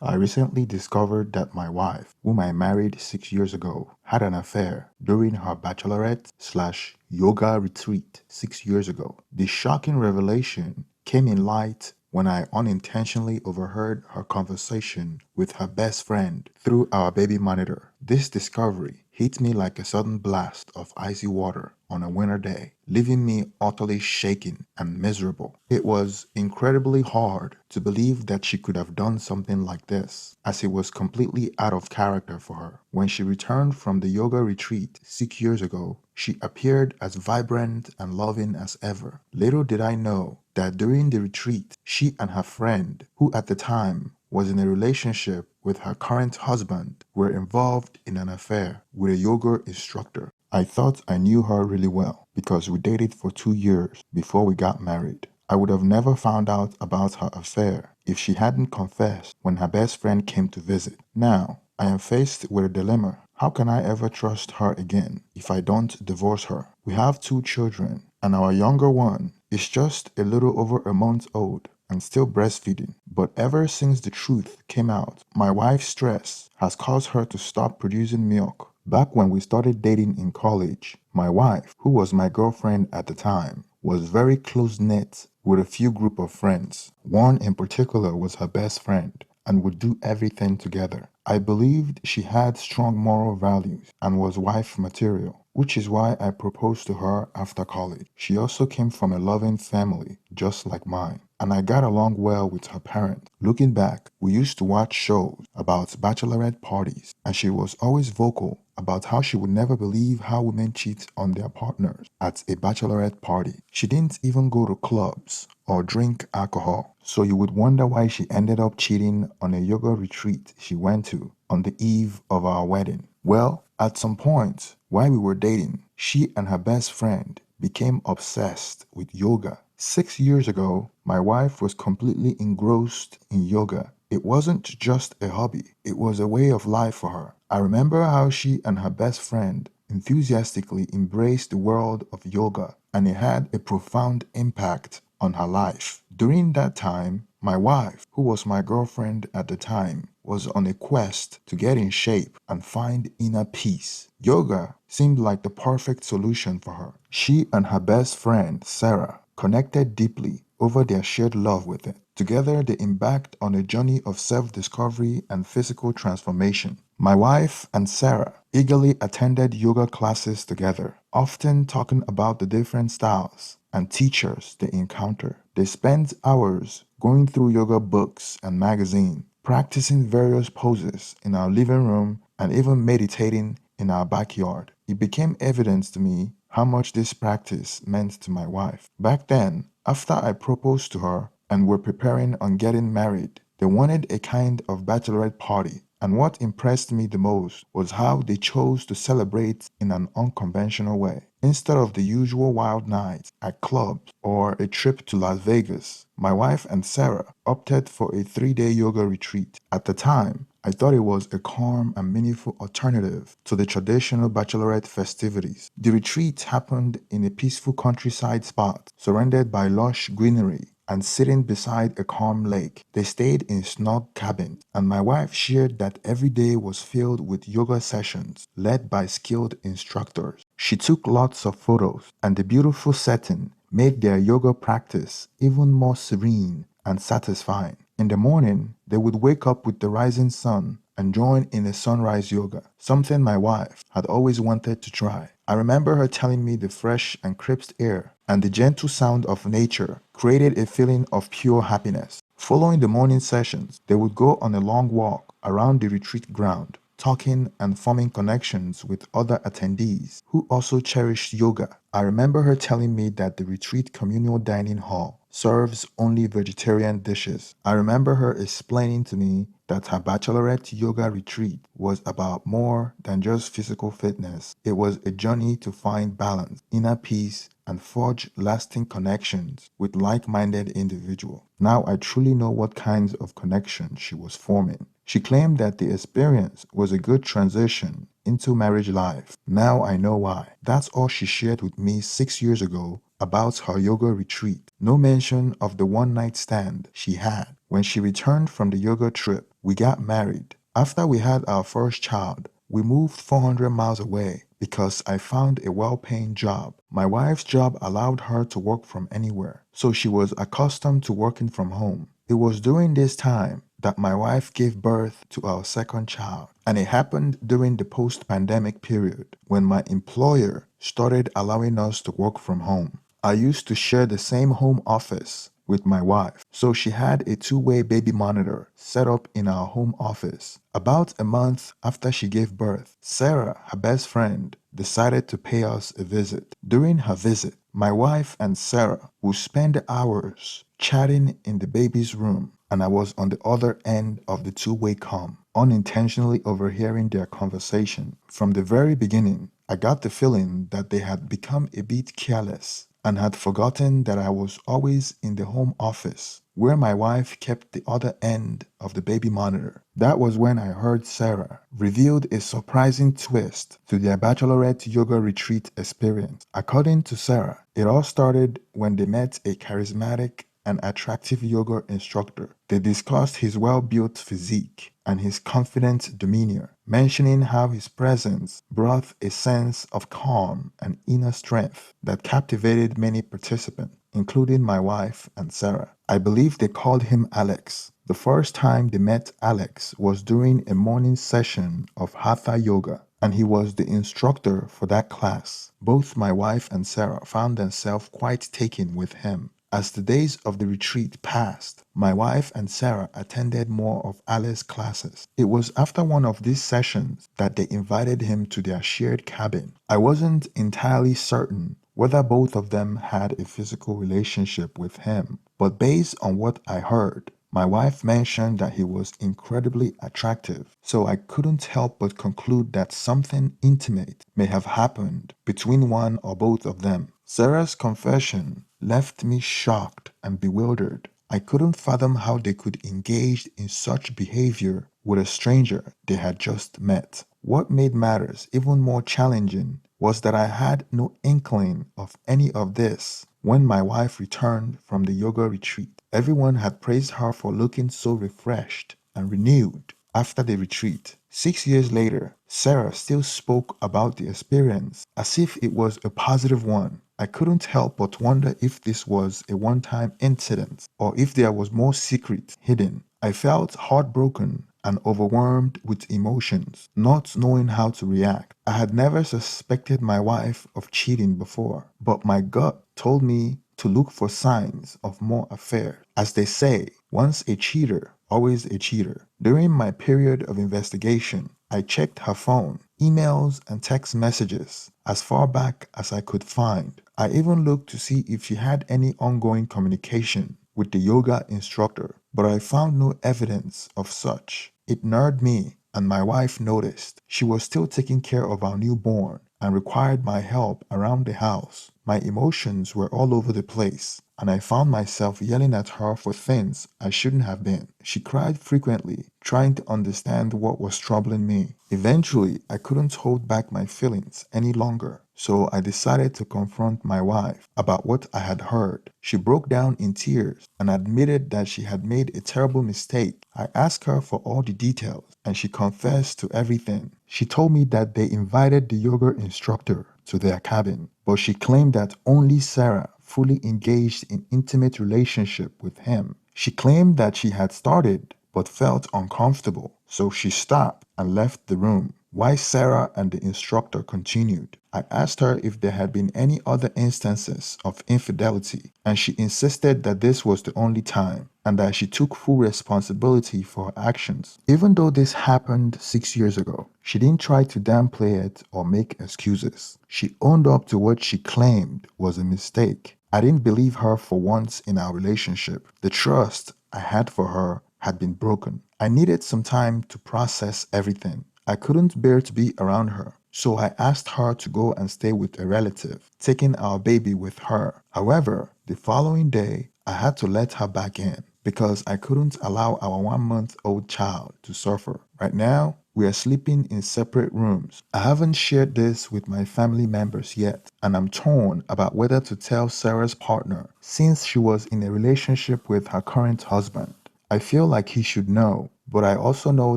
I recently discovered that my wife, whom I married 6 years ago, had an affair during her bachelorette slash yoga retreat 6 years ago. The shocking revelation came in light when I unintentionally overheard her conversation with her best friend through our baby monitor. This discovery hit me like a sudden blast of icy water on a winter day, leaving me utterly shaken and miserable. It was incredibly hard to believe that she could have done something like this, as it was completely out of character for her. When she returned from the yoga retreat 6 years ago, she appeared as vibrant and loving as ever. Little did I know that during the retreat, she and her friend, who at the time was in a relationship with her current husband, were involved in an affair with a yoga instructor. I thought I knew her really well because we dated for 2 years before we got married. I would have never found out about her affair if she hadn't confessed when her best friend came to visit. Now, I am faced with a dilemma. How can I ever trust her again if I don't divorce her? We have 2 children, and our younger one is just a little over a month old and still breastfeeding. But ever since the truth came out, my wife's stress has caused her to stop producing milk. Back when we started dating in college, my wife, who was my girlfriend at the time, was very close-knit with a few group of friends. One in particular was her best friend and would do everything together. I believed she had strong moral values and was wife material, which is why I proposed to her after college. She also came from a loving family, just like mine, and I got along well with her parents. Looking back, we used to watch shows about bachelorette parties, and she was always vocal about how she would never believe how women cheat on their partners at a bachelorette party. She didn't even go to clubs or drink alcohol, so you would wonder why she ended up cheating on a yoga retreat she went to on the eve of our wedding. Well, at some point while we were dating, she and her best friend became obsessed with yoga. 6 years ago, my wife was completely engrossed in yoga. It wasn't just a hobby, it was a way of life for her. I remember how she and her best friend enthusiastically embraced the world of yoga, and it had a profound impact on her life. During that time, my wife, who was my girlfriend at the time, was on a quest to get in shape and find inner peace. Yoga seemed like the perfect solution for her. She and her best friend, Sarah, connected deeply over their shared love with it. Together, they embarked on a journey of self-discovery and physical transformation. My wife and Sarah eagerly attended yoga classes together, often talking about the different styles and teachers they encountered. They spent hours going through yoga books and magazines, practicing various poses in our living room and even meditating in our backyard. It became evident to me how much this practice meant to my wife. Back then, after I proposed to her and were preparing on getting married, they wanted a kind of bachelorette party. And what impressed me the most was how they chose to celebrate in an unconventional way. Instead of the usual wild nights at clubs or a trip to Las Vegas, my wife and Sarah opted for a 3-day yoga retreat. At the time, I thought it was a calm and meaningful alternative to the traditional bachelorette festivities. The retreat happened in a peaceful countryside spot surrounded by lush greenery and sitting beside a calm lake. They stayed in snug cabins, and my wife shared that every day was filled with yoga sessions led by skilled instructors. She took lots of photos, and the beautiful setting made their yoga practice even more serene and satisfying. In the morning, they would wake up with the rising sun and join in a sunrise yoga, something my wife had always wanted to try. I remember her telling me the fresh and crisp air and the gentle sound of nature created a feeling of pure happiness. Following the morning sessions, they would go on a long walk around the retreat ground, talking and forming connections with other attendees who also cherished yoga. I remember her telling me that the retreat communal dining hall serves only vegetarian dishes. I remember her explaining to me that her bachelorette yoga retreat was about more than just physical fitness. It was a journey to find balance, inner peace, and forge lasting connections with like-minded individuals. Now I truly know what kinds of connections she was forming. She claimed that the experience was a good transition into marriage life. Now I know why. That's all she shared with me 6 years ago about her yoga retreat. No mention of the one-night stand she had. When she returned from the yoga trip, We got married. After we had our first child, we moved 400 miles away because I found a well-paying job. My wife's job allowed her to work from anywhere, so she was accustomed to working from home. It was during this time that my wife gave birth to our second child, and it happened during the post-pandemic period when my employer started allowing us to work from home. I used to share the same home office with my wife, so she had a two-way baby monitor set up in our home office. About a month after she gave birth, Sarah, her best friend, decided to pay us a visit. During her visit, my wife and Sarah would spend hours chatting in the baby's room, and I was on the other end of the two-way comm, unintentionally overhearing their conversation. From the very beginning, I got the feeling that they had become a bit careless and had forgotten that I was always in the home office, where my wife kept the other end of the baby monitor. That was when I heard Sarah revealed a surprising twist to their bachelorette yoga retreat experience. According to Sarah, it all started when they met a charismatic and attractive yoga instructor. They discussed his well-built physique and his confident demeanor, mentioning how his presence brought a sense of calm and inner strength that captivated many participants, including my wife and Sarah. I believe they called him Alex. The first time they met Alex was during a morning session of Hatha Yoga, and he was the instructor for that class. Both my wife and Sarah found themselves quite taken with him. As the days of the retreat passed, my wife and Sarah attended more of Alex's classes. It was after one of these sessions that they invited him to their shared cabin. I wasn't entirely certain whether both of them had a physical relationship with him, but based on what I heard, my wife mentioned that he was incredibly attractive, so I couldn't help but conclude that something intimate may have happened between one or both of them. Sarah's confession left me shocked and bewildered. I couldn't fathom how they could engage in such behavior with a stranger they had just met. What made matters even more challenging was that I had no inkling of any of this when my wife returned from the yoga retreat. Everyone had praised her for looking so refreshed and renewed after the retreat. 6 years later, Sarah still spoke about the experience as if it was a positive one. I couldn't help but wonder if this was a one-time incident or if there was more secret hidden. I felt heartbroken and overwhelmed with emotions, not knowing how to react. I had never suspected my wife of cheating before, but my gut told me to look for signs of more affair. As they say, once a cheater, always a cheater. During my period of investigation, I checked her phone, emails, and text messages as far back as I could find. I even looked to see if she had any ongoing communication with the yoga instructor, but I found no evidence of such. It gnawed me, and my wife noticed. She was still taking care of our newborn and required my help around the house. My emotions were all over the place, and I found myself yelling at her for things I shouldn't have been. She cried frequently, trying to understand what was troubling me. Eventually, I couldn't hold back my feelings any longer, so I decided to confront my wife about what I had heard. She broke down in tears and admitted that she had made a terrible mistake. I asked her for all the details, and she confessed to everything. She told me that they invited the yoga instructor to their cabin, but she claimed that only Sarah fully engaged in intimate relationship with him. She claimed that she had started but felt uncomfortable, so she stopped and left the room. While Sarah and the instructor continued, I asked her if there had been any other instances of infidelity, and she insisted that this was the only time and that she took full responsibility for her actions. Even though this happened 6 years ago, she didn't try to downplay it or make excuses. She owned up to what she claimed was a mistake. I didn't believe her for once in our relationship. The trust I had for her had been broken. I needed some time to process everything. I couldn't bear to be around her, so I asked her to go and stay with a relative, taking our baby with her. However, the following day, I had to let her back in because I couldn't allow our 1-month-old child to suffer. Right now, we are sleeping in separate rooms. I haven't shared this with my family members yet, and I'm torn about whether to tell Sarah's partner since she was in a relationship with her current husband. I feel like he should know, but I also know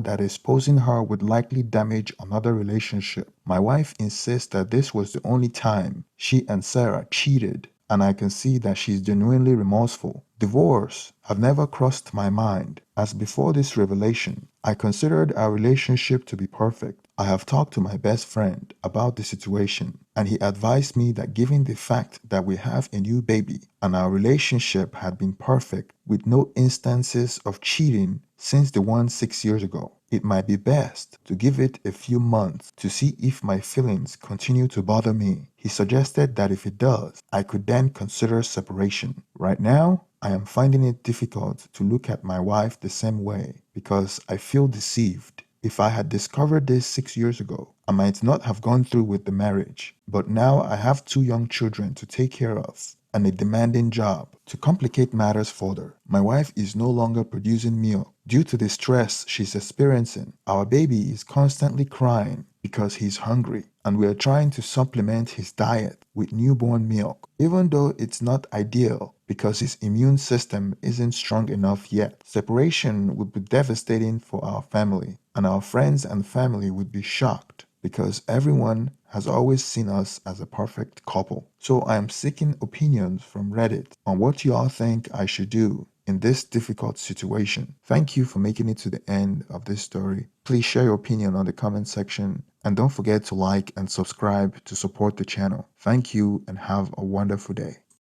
that exposing her would likely damage another relationship. My wife insists that this was the only time she and Sarah cheated, and I can see that she's genuinely remorseful. Divorce have never crossed my mind, as before this revelation, I considered our relationship to be perfect. I have talked to my best friend about the situation, and he advised me that given the fact that we have a new baby and our relationship had been perfect with no instances of cheating since the one 6 years ago, it might be best to give it a few months to see if my feelings continue to bother me. He suggested that if it does, I could then consider separation. Right now, I am finding it difficult to look at my wife the same way because I feel deceived. If I had discovered this 6 years ago, I might not have gone through with the marriage. But now I have two young children to take care of and a demanding job. To complicate matters further, my wife is no longer producing milk due to the stress she's experiencing. Our baby is constantly crying because he's hungry, and we are trying to supplement his diet with newborn milk, even though it's not ideal because his immune system isn't strong enough yet. Separation would be devastating for our family, and our friends and family would be shocked because everyone has always seen us as a perfect couple. So I am seeking opinions from Reddit on what you all think I should do in this difficult situation. Thank you for making it to the end of this story. Please share your opinion on the comment section, and don't forget to like and subscribe to support the channel. Thank you and have a wonderful day.